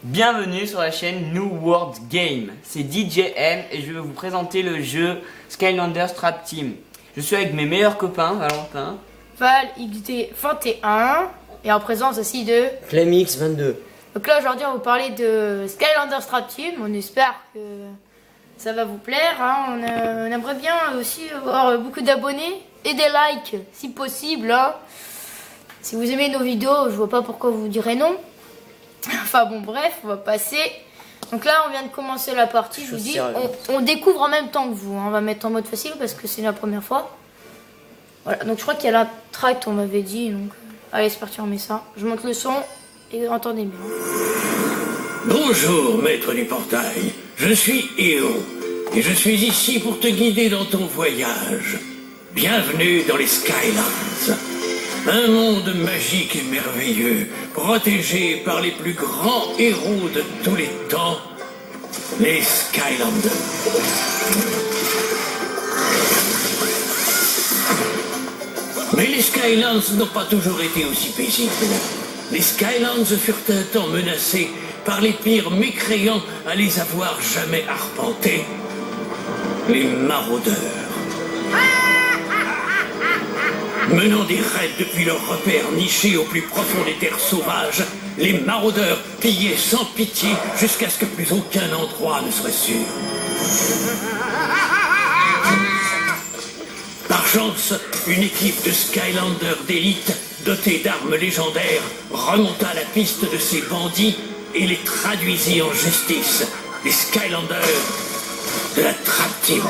Bienvenue sur la chaîne New World Game, c'est DJM et je vais vous présenter le jeu Skylanders Trap Team. Je suis avec mes meilleurs copains, Valentin, Val XD21 et en présence aussi de Clemix22. Donc là aujourd'hui on va vous parler de Skylanders Trap Team. On espère que ça va vous plaire, hein. On aimerait bien aussi avoir beaucoup d'abonnés et des likes si possible, hein. Si vous aimez nos vidéos, je vois pas pourquoi vous direz non. Enfin bon, bref, on va passer. Donc là on vient de commencer la partie, je vous dis, on découvre en même temps que vous, hein. On va mettre en mode facile parce que c'est la première fois. Voilà, donc je crois qu'il y a la tract, on m'avait dit, donc allez c'est parti, on met ça. Je monte le son et entendez bien. Bonjour, maître du portail. Je suis Eon et je suis ici pour te guider dans ton voyage. Bienvenue dans les Skylands. Un monde magique et merveilleux, protégé par les plus grands héros de tous les temps, les Skylanders. Mais les Skylands n'ont pas toujours été aussi paisibles. Les Skylands furent un temps menacés par les pires mécréants à les avoir jamais arpentés, les maraudeurs. Menant des raids depuis leurs repères nichés au plus profond des terres sauvages, les maraudeurs pillaient sans pitié jusqu'à ce que plus aucun endroit ne soit sûr. Par chance, une équipe de Skylanders d'élite dotée d'armes légendaires remonta la piste de ces bandits et les traduisit en justice, les Skylanders de la Trap Team.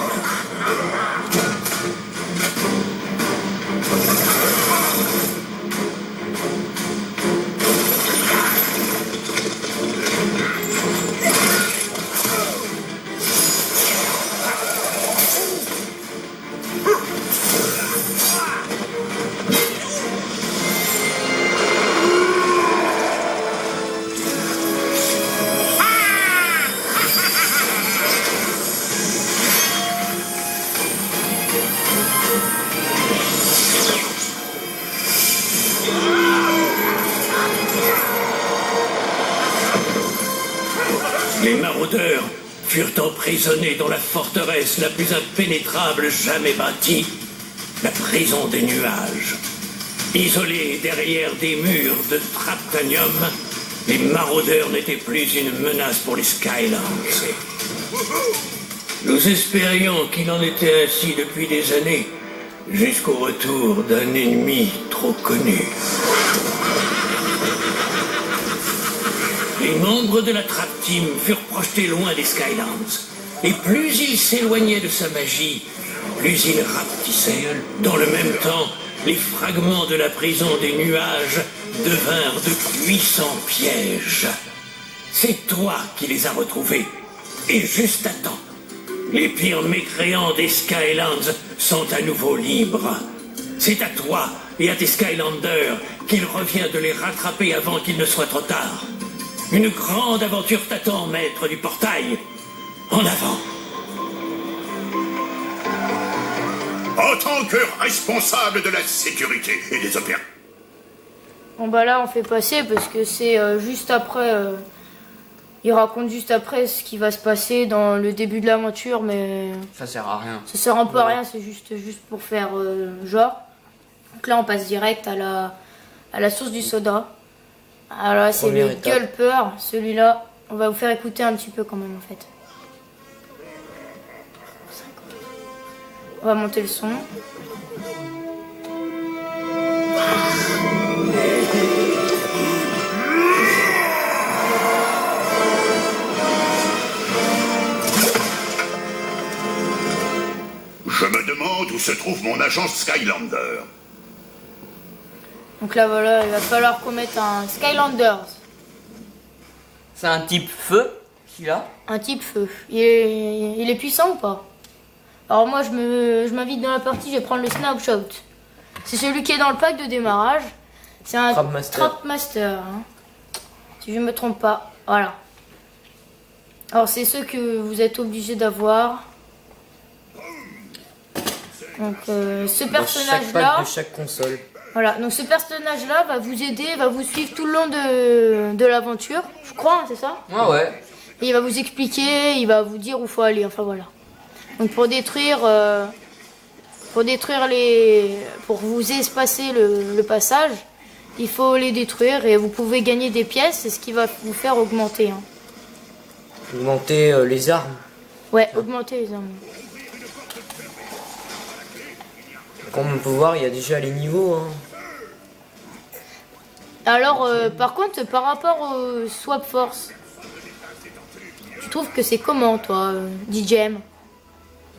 Les maraudeurs furent emprisonnés dans la forteresse la plus impénétrable jamais bâtie, la prison des nuages. Isolés derrière des murs de Traptanium, les maraudeurs n'étaient plus une menace pour les Skylands. Nous espérions qu'il en était ainsi depuis des années, jusqu'au retour d'un ennemi trop connu. Les membres de la Trap Team furent projetés loin des Skylands. Et plus ils s'éloignaient de sa magie, plus ils rapetissaient. Dans le même temps, les fragments de la prison des nuages devinrent de puissants pièges. C'est toi qui les as retrouvés. Et juste à temps. Les pires mécréants des Skylands sont à nouveau libres. C'est à toi et à tes Skylanders qu'il revient de les rattraper avant qu'il ne soit trop tard. Une grande aventure t'attend, maître du portail. En avant. En tant que responsable de la sécurité et des opérations. Bon bah là on fait passer parce que c'est juste après, il raconte juste après ce qui va se passer dans le début de l'aventure, mais ça sert à rien. ça sert un peu à rien, c'est juste pour faire genre. Donc là on passe direct à la source du soda. Alors là c'est le Gulper, celui-là, on va vous faire écouter un petit peu quand même en fait. On va monter le son. Je me demande où se trouve mon agent Skylander. Donc là voilà, il va falloir qu'on mette un Skylanders. C'est un type feu, celui-là. Un type feu. Il est puissant ou pas? Alors moi je m'invite dans la partie, je vais prendre le Snapshot. C'est celui qui est dans le pack de démarrage. C'est un Trap Master, hein. Si je ne me trompe pas. Voilà. Alors c'est ceux que vous êtes obligés d'avoir. Donc ce personnage là. De chaque console. Voilà, donc ce personnage-là va vous aider, va vous suivre tout le long de l'aventure, je crois, hein, c'est ça? Ouais. Et il va vous expliquer, il va vous dire où faut aller, enfin voilà. Donc pour vous espacer le passage, il faut les détruire et vous pouvez gagner des pièces, c'est ce qui va vous faire augmenter. Hein. Augmenter les armes. Ouais, augmenter les armes. Comme on peut voir, il y a déjà les niveaux. Hein. Alors, par contre, par rapport au Swap Force, tu trouves que c'est comment, toi, DJM?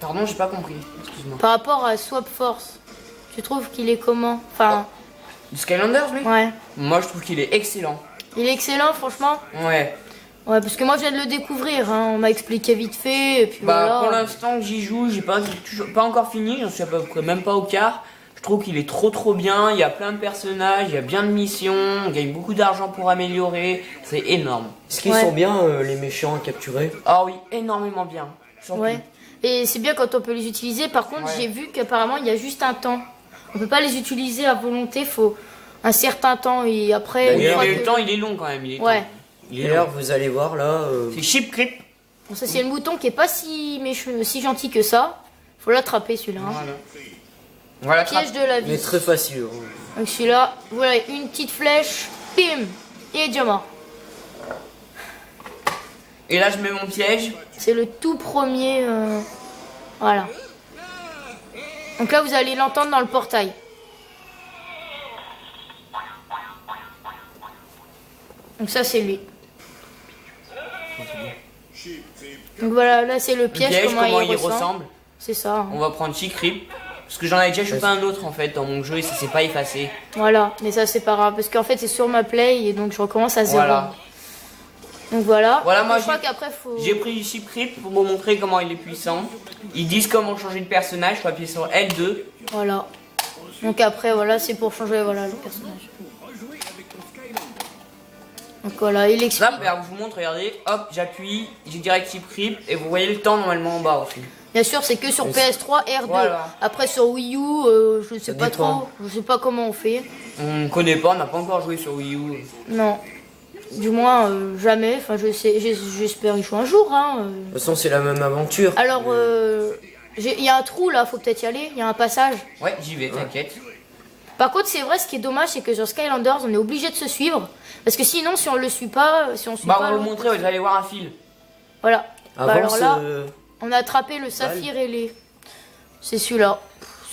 Pardon, j'ai pas compris. Excuse-moi. Par rapport à Swap Force, tu trouves qu'il est comment? Enfin, Le Skylanders, lui? ouais. Moi, je trouve qu'il est excellent. Il est excellent, franchement. Ouais. Ouais, parce que moi, je viens de le découvrir. Hein. On m'a expliqué vite fait, et puis Bah, voilà. pour l'instant que j'y joue, j'ai pas encore fini. J'en suis à peu près même pas au quart. Je trouve qu'il est trop bien. Il y a plein de personnages, il y a bien de missions. On gagne beaucoup d'argent pour améliorer. C'est énorme. Est-ce qu'ils Ouais. sont bien les méchants à capturer? Ah oui, énormément bien. Surtout. Ouais. Et c'est bien quand on peut les utiliser. Par contre, Ouais. j'ai vu qu'apparemment, il y a juste un temps. On peut pas les utiliser à volonté. Faut un certain temps et après. Oui, une fois mais que- le temps, il est long quand même. Il est Ouais. long. Il est D'ailleurs, long. vous allez voir là. C'est Chip Creep. Bon, ça c'est le mouton qui est pas si si gentil que ça. Faut l'attraper celui-là. Hein. Voilà. Voilà, Piège de la il est vie. très facile. Hein. Donc celui-là, voilà, une petite flèche, bim, il est déjà mort. Et là, je mets mon piège. C'est le tout premier. Voilà. Donc là, vous allez l'entendre dans le portail. Donc ça, c'est lui. Donc voilà, là c'est le Le piège, piège, comment, il ressemble. ressemble. C'est ça. hein. On va prendre Chip Creep. Parce que j'en avais déjà chopé un autre en fait dans mon jeu et ça s'est pas effacé. Voilà, mais ça c'est pas grave parce qu'en fait c'est sur ma play et donc je recommence à zéro. Voilà. Donc voilà. Voilà, moi, je crois j'ai- qu'après faut. J'ai pris Chip Creep pour vous montrer comment il est puissant. Ils disent comment changer de personnage. Je peux appuyer sur L2. Voilà. Donc après voilà, c'est pour changer voilà le personnage. Donc voilà, il explique. Là, regarde, je vous montre, regardez. Hop, j'appuie, j'ai direct Chip Creep et vous voyez le temps normalement en bas aussi. Bien sûr, c'est que sur PS3 R2. Voilà. Après sur Wii U, je ne sais pas dépend. trop, je sais pas comment on fait. On connaît pas, on n'a pas encore joué sur Wii U. Non. Du moins jamais, enfin je sais j'espère y jouer un jour hein. De toute façon, c'est la même aventure. Alors il y a un trou là, faut peut-être y aller, il y a un passage. Ouais, j'y vais, t'inquiète. Par contre, c'est vrai, ce qui est dommage, c'est que sur Skylanders, on est obligé de se suivre. Parce que sinon, si on le suit pas, si on suit Bah, on pas. va vous l'autre- montrer, vous allez voir un fil. Voilà. Bah, alors là, ce- on a attrapé le saphir ailé. C'est celui-là.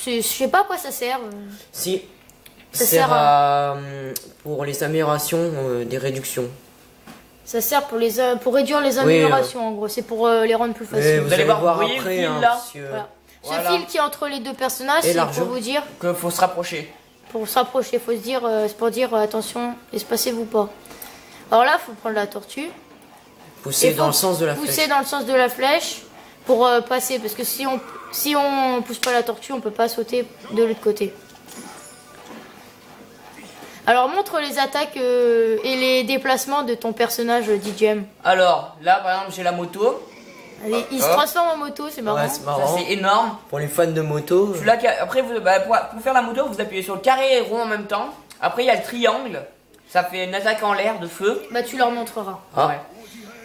Je sais pas à quoi ça sert. Si. Ça sert sert à. Pour les améliorations des réductions. Ça sert pour réduire les améliorations, en gros. C'est pour les rendre plus Mais faciles. vous allez voir, voir vous voyez le après. fil, Hein, là parce que- Voilà. Voilà. Ce fil qui est entre les deux personnages, Et c'est l'argent. pour vous dire, Que faut se rapprocher. pour se rapprocher, faut se dire, c'est pour dire attention, espacez-vous pas. Alors là, faut prendre la tortue. Pousser Et dans faut le sens de la pousser flèche. dans le sens de la flèche pour passer, parce que si on pousse pas la tortue, on peut pas sauter de l'autre côté. Alors montre les attaques et les déplacements de ton personnage DJM. Alors, là, par exemple, j'ai la moto. Allez, il se Hop. transforme en moto, c'est marrant. Ouais, c'est Ça, marrant. c'est énorme. Pour les fans de moto. Celui-là, après, pour faire la moto, vous appuyez sur le carré et rond en même temps. Après, il y a le triangle. Ça fait une attaque en l'air de feu. Bah tu leur montreras. Ah. Ouais.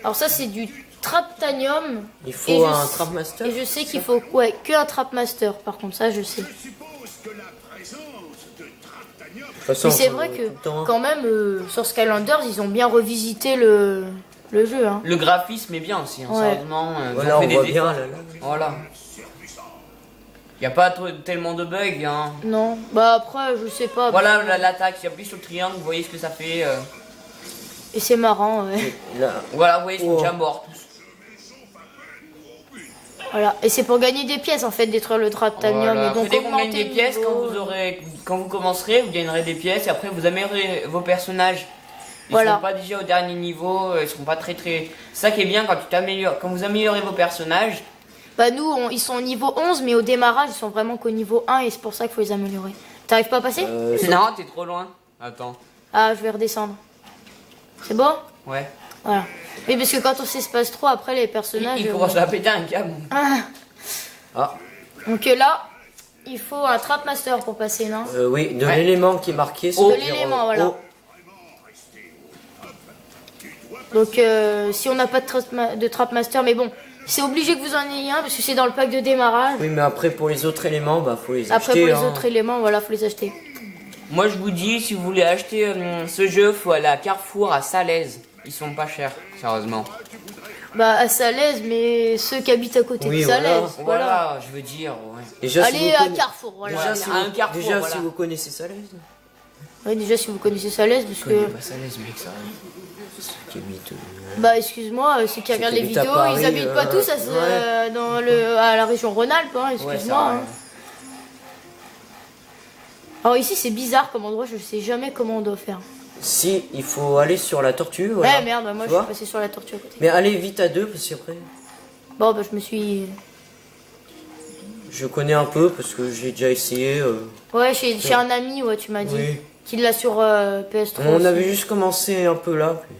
Alors ça c'est du Traptanium. Il Et faut je un sais- Trapmaster. Et je sais qu'il faut que un Trapmaster, par contre ça je sais. De toute façon, Mais c'est on vrai peut que tout le temps, hein. quand même sur Skylanders ils ont bien revisité le jeu. Hein. Le graphisme est bien aussi, hein, Ouais. sérieusement. Ils ont Voilà, fait on des voit efforts. bien là. Voilà. Il n'y a pas tellement de bugs. Hein. Non, bah après je sais pas. Voilà l'attaque. Si j'appuie sur le triangle, vous voyez ce que ça fait. Et c'est marrant. Ouais. Là, Voilà, vous voyez, ils sont Oh. déjà morts tous. Voilà. Et c'est pour gagner des pièces en fait, détruire le Traptanium. Voilà. Et donc Dès qu'on gagne augmenter des le pièces, niveau. quand vous commencerez, vous gagnerez des pièces et après vous améliorez vos personnages. Ils Voilà. seront pas déjà au dernier niveau, ils seront pas très. C'est ça qui est bien quand tu t'améliores, quand vous améliorez vos personnages. Bah nous ils sont au niveau 11 mais au démarrage ils sont vraiment qu'au niveau 1 et c'est pour ça qu'il faut les améliorer. T'arrives pas à passer Non, t'es trop loin. Attends. Ah je vais redescendre. C'est bon? Ouais. Voilà. Oui, parce que quand on s'espace trop, après les personnages. Il commence à péter un câble. Ah. Ah, Donc là, il faut un Trapmaster pour passer, non? Oui, de Ouais. l'élément qui est marqué. ça Oh. veut De dire, l'élément, voilà. oh. Donc si on n'a pas de Trapmaster, mais bon, c'est obligé que vous en ayez un parce que c'est dans le pack de démarrage. Oui, mais après, pour les autres éléments, bah, faut les Après acheter. pour les hein. autres éléments, voilà, faut les acheter. Moi, je vous dis, si vous voulez acheter ce jeu, faut aller à Carrefour à Salaise. Ils sont pas chers, sérieusement. Bah à Salaise, mais ceux qui habitent à côté Oui, de Salaise, voilà. voilà. Voilà, je veux dire, ouais. Déjà, si Allez vous à conna- Carrefour, voilà. Déjà, si À un vous... Carrefour, Déjà, voilà. si vous connaissez Salaise. Oui, déjà si vous connaissez Salaise, parce Je connais que pas Salaise, mec, ça. Qui habite, bah excuse-moi, ceux qui regardent les habitent à vidéos, Paris, ils habitent pas tous à la région Rhône-Alpes, hein, Ouais, excuse-moi. ça, hein. Alors ici c'est bizarre comme endroit, je sais jamais comment on doit faire. Si, il faut aller sur la tortue. Voilà. Ouais merde, moi Tu je vois suis passé sur la tortue à côté. Mais allez vite à deux, parce qu'après, Bon bah je me suis... je connais un peu, parce que j'ai déjà essayé. Ouais, chez un ami, ouais, tu m'as dit. Oui. Qu'il l'a sur PS3. On aussi. avait juste commencé un peu là. puis-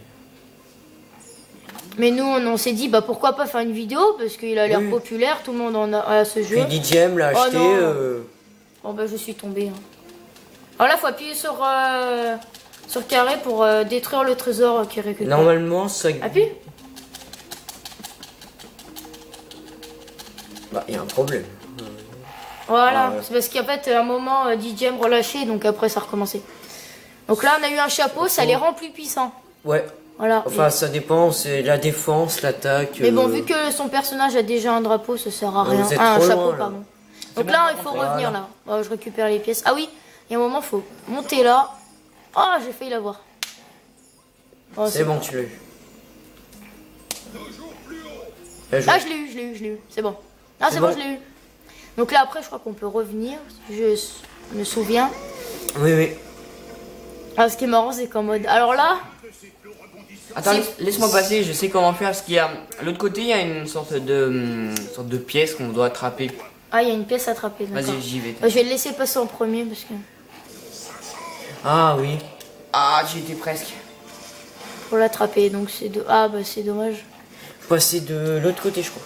Mais nous, on s'est dit, bah pourquoi pas faire une vidéo parce qu'il a l'air Oui. populaire, tout le monde en a ce jeu. Puis DJM l'a Oh acheté. non. Bon bah je suis tombée. Hein. Alors là, faut appuyer sur carré pour détruire le trésor qui récupère. Normalement, ça. Appuie. Bah, il y a un problème. Voilà, Ah ouais. c'est parce qu'en fait, à un moment, DJM relâché, donc après ça a recommencé. Donc là, on a eu un chapeau, ça les rend plus puissants. Ouais. Voilà. Enfin, ça dépend, c'est la défense, l'attaque. Mais bon, vu que son personnage a déjà un drapeau, ça sert à rien. vous êtes Ah, un trop chapeau, loin, là. pardon. C'est Donc bon, là, par il faut contre, revenir là. Oh, je récupère les pièces. Ah oui, il y a un moment, faut monter là. Oh, j'ai failli l'avoir. Oh, C'est bon, tu l'as eu. Bien joué. Ah, je l'ai eu. C'est bon. Ah, c'est bon, je l'ai eu. Donc là, après, je crois qu'on peut revenir. Je me souviens. Oui, oui. Ah, ce qui est marrant, c'est qu'en mode. Alors là, Attends, Si- laisse-moi passer, je sais comment faire, parce qu'il y a... À l'autre côté, il y a une sorte de pièce qu'on doit attraper. ah, il y a une pièce à attraper. D'accord. Vas-y, j'y vais. Je vais le laisser passer en premier parce que. Ah oui. Ah, j'y étais presque. Pour l'attraper, donc c'est ah bah c'est dommage. Passer de l'autre côté, je crois.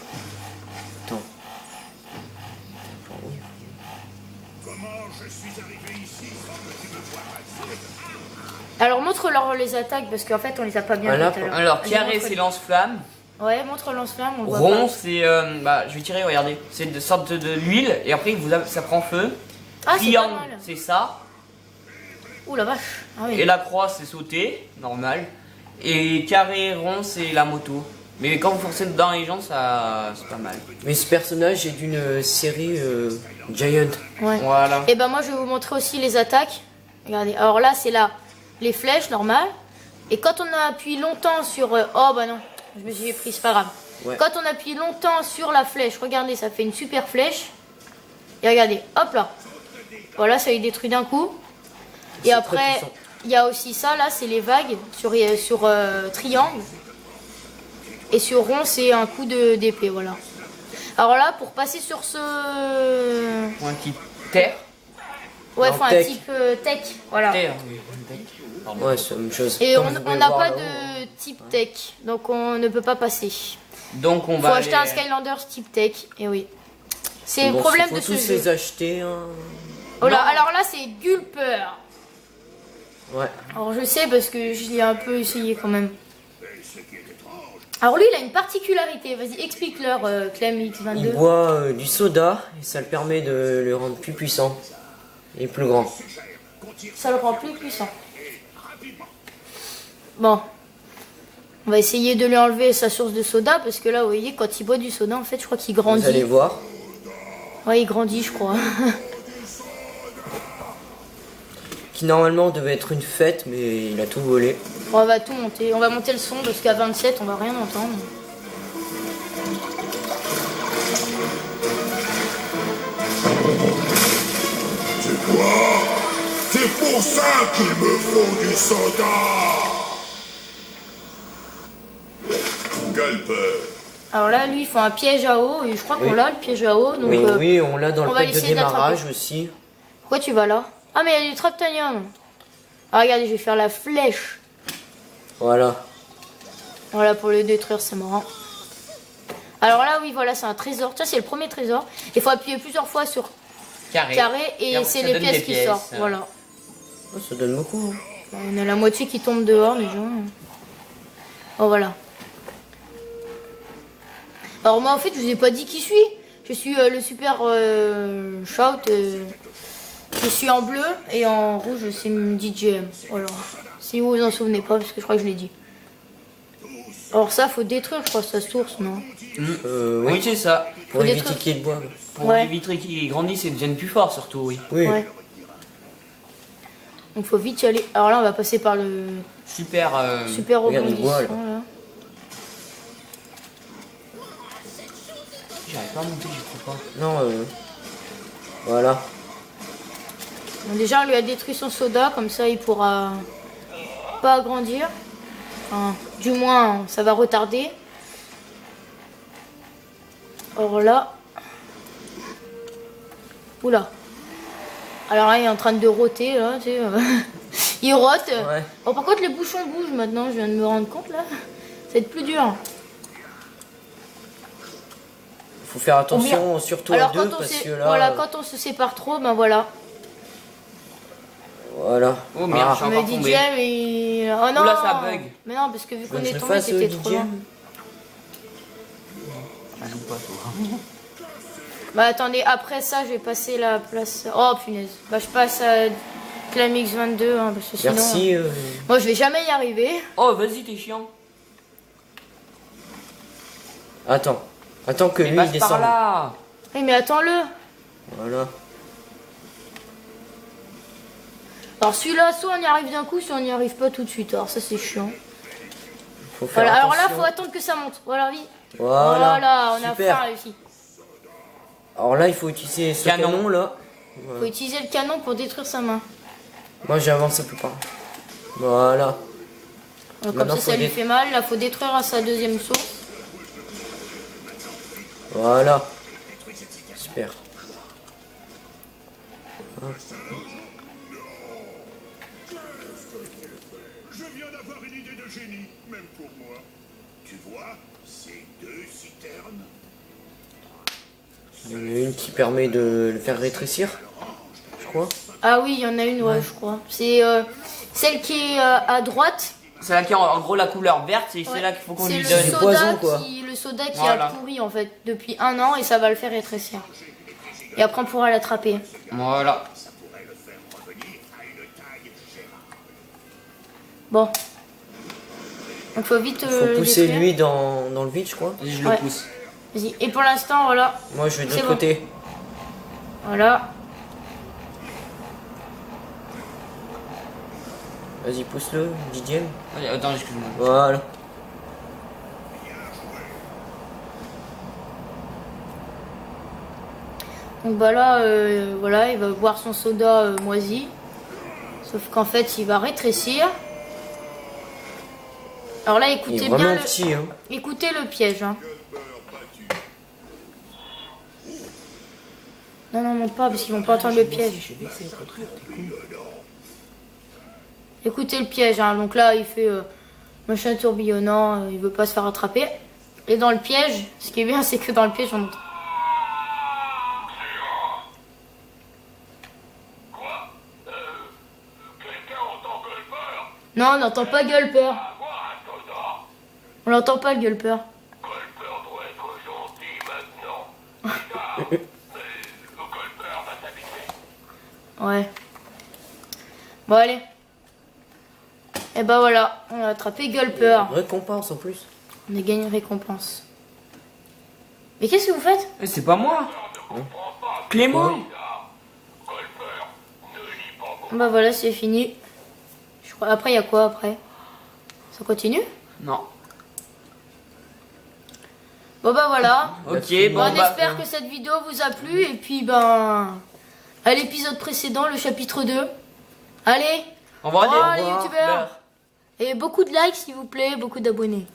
Attends. Alors montre-leur les attaques parce qu'en fait on les a pas bien Voilà, vues tout à l'heure. Alors, Vas-y, carré, montre- c'est lance-flamme. Ouais, montre lance-flamme, on le voit Rond, pas. c'est... bah, je vais tirer, regardez. C'est une sorte de l'huile, et après, ça prend feu. Ah, c'est Triangle, pas mal. c'est ça. Ouh la vache. Ah oui. Et la croix, c'est sauter, normal. Et carré et rond, c'est la moto. Mais quand vous forcez dedans les gens, ça, c'est pas mal. Mais ce personnage est d'une série Giant. Ouais. Voilà. Et ben moi je vais vous montrer aussi les attaques. Regardez. Alors là c'est là les flèches normales. Et quand on appuie longtemps sur oh bah non, je me suis pris, c'est pas grave. Ouais. Quand on appuie longtemps sur la flèche, regardez, ça fait une super flèche. Et regardez, hop là. Voilà, ça les détruit d'un coup. Et C'est après, très puissant. il y a aussi ça là, c'est les vagues sur triangle. Et sur rond, c'est un coup d'épée, voilà. Alors là, pour passer sur ce... Ou un type terre. Ouais, Non, enfin un tech. type tech, voilà. Terre, oui. Tech. Pardon. Ouais, c'est la même chose. Et Comme on vous pouvez n'a voir pas là-haut. de type tech, donc on ne peut pas passer. Donc on Faut va acheter un aller- Skylanders type tech, et oui. C'est Bon, le problème faut de ce tous jeu. les acheter. Hein. Oh là, Non. alors là, c'est Gulper. Ouais. Alors je sais parce que je l'ai un peu essayé quand même. Alors lui, il a une particularité. Vas-y, explique-leur, Clem Il X22. boit du soda et ça le permet de le rendre plus puissant et plus grand. Ça le rend plus puissant. Bon. On va essayer de lui enlever sa source de soda parce que là, vous voyez, quand il boit du soda, en fait, je crois qu'il grandit. Vous allez voir. Ouais, il grandit, je crois. Qui normalement devait être une fête, mais il a tout volé. On va tout monter. On va monter le son parce qu'à 27, on va rien entendre. C'est quoi? C'est pour ça qu'il me faut du soda. Gulper. Alors là, lui, il faut un piège à eau. Et je crois qu'on Oui. l'a, le piège à eau. Donc, Oui, oui, on l'a dans on le va pack de essayer démarrage d'attraper. aussi. Pourquoi tu vas là? Ah, mais il y a du Traptanium. Ah, regardez, je vais faire la flèche. Voilà. Voilà, pour le détruire, c'est marrant. Alors là, oui, voilà, c'est un trésor. Ça, c'est le premier trésor. Il faut appuyer plusieurs fois sur carré. et ça c'est les donne pièces des qui pièces. sortent. Voilà. Oh, ça donne beaucoup. Hein. On a la moitié qui tombe dehors déjà. Oh voilà. Alors moi en fait je vous ai pas dit qui je suis. Je suis le super shout. Je suis en bleu et en rouge c'est DJM. Voilà. Si vous vous en souvenez pas parce que je crois que je l'ai dit. Alors ça faut détruire je crois sa source non. Oui, c'est ça. Pour Faut éviter détruire. qu'il y ait de bois. Pour Ouais. éviter qu'ils grandissent et deviennent plus forts surtout, oui. Oui. Ouais. Donc faut vite y aller. Alors là on va passer par le Super. super regarde, il rebondissement boit, là. J'arrive pas à monter, je crois pas. Non, voilà. Bon, déjà on lui a détruit son soda comme ça il pourra pas agrandir. Enfin, du moins ça va retarder. Alors là. Oula. Alors là il est en train de roter là, tu sais, il rote. Ouais. Oh, par contre les bouchons bougent maintenant, je viens de me rendre compte là. Ça va être plus dur. Faut faire attention surtout à Alors deux quand on, parce s'est- que là. voilà, quand on se sépare trop, ben voilà. Voilà. Oh merde, je suis Mais encore DJ tombé. mais... Oh non. Oula, ça bug. Mais non parce que vu qu'on Je est le tombé fasse, c'était DJ? trop loin. Je joue pas, toi. Bah attendez, après ça, je vais passer la place. Oh punaise. Bah je passe à Clamix 22 hein, parce que sinon. Merci. Moi je vais jamais y arriver. Oh, vas-y, t'es chiant. Attends. Attends que Mais lui il passe par descende. là. Oui mais attends-le. Voilà. Alors celui-là, soit on y arrive d'un coup, soit on n'y arrive pas tout de suite. Alors ça c'est chiant. Faut faire Voilà, alors là, attention. faut attendre que ça monte. Voilà, oui. Voilà. Voilà, on a Super. enfin réussi. Alors là, il faut utiliser ce Canon. canon là. Faut utiliser le canon pour détruire sa main. Moi j'avance un peu par là. Voilà. Comme Maintenant, ça, faut ça lui dé- fait mal. Là, faut détruire à sa deuxième source. Voilà. Super. Je viens d'avoir une idée de génie, même pour moi. Tu vois, ces deux citernes. Il y en a une qui permet de le faire rétrécir. Je crois. Ah oui, il y en a une, ouais, je crois. C'est celle qui est à droite. C'est là qui a en gros la couleur verte, c'est Ouais. là qu'il faut qu'on C'est lui le donne. du soda poison, quoi. le soda qui Voilà. a pourri en fait depuis 1 an et ça va le faire rétrécir. Et après on pourra l'attraper. Voilà. Bon. Donc faut vite Faut le pousser détruire. lui dans le vide, je crois. Vas-y, je Ouais. le pousse. Vas-y. Et pour l'instant, voilà. Moi je vais de C'est l'autre bon. côté. Voilà. Vas-y, pousse-le, Didier. Allez, attends, excuse-moi. Voilà. Donc bah là, voilà, il va boire son soda moisi. Sauf qu'en fait, il va rétrécir. Alors là, Il écoutez est bien vraiment le, petit, hein. écoutez le piège. Hein. Non, non, monte pas parce qu'ils vont pas entendre le piège. Écoutez le piège. Hein. Donc là, il fait machin tourbillonnant. Il veut pas se faire attraper. Et dans le piège, ce qui est bien, c'est que dans le piège, on entend. Non, on n'entend pas Gulper. On l'entend pas le Gulper. Ouais. Bon allez. Et ben voilà, on a attrapé Gulper. Récompense en plus. On a gagné une récompense. Mais qu'est-ce que vous faites? Eh, c'est pas moi. Clément. Bah voilà, c'est fini. Je crois. Après, il y a quoi après? Ça continue? Non. Bon bah voilà. Ok, Bon, bon on bah. espère que cette vidéo vous a plu. Et puis ben, à l'épisode précédent, le chapitre 2. Allez, Au revoir, au revoir, les au revoir. youtubeurs. Et beaucoup de likes s'il vous plaît, beaucoup d'abonnés.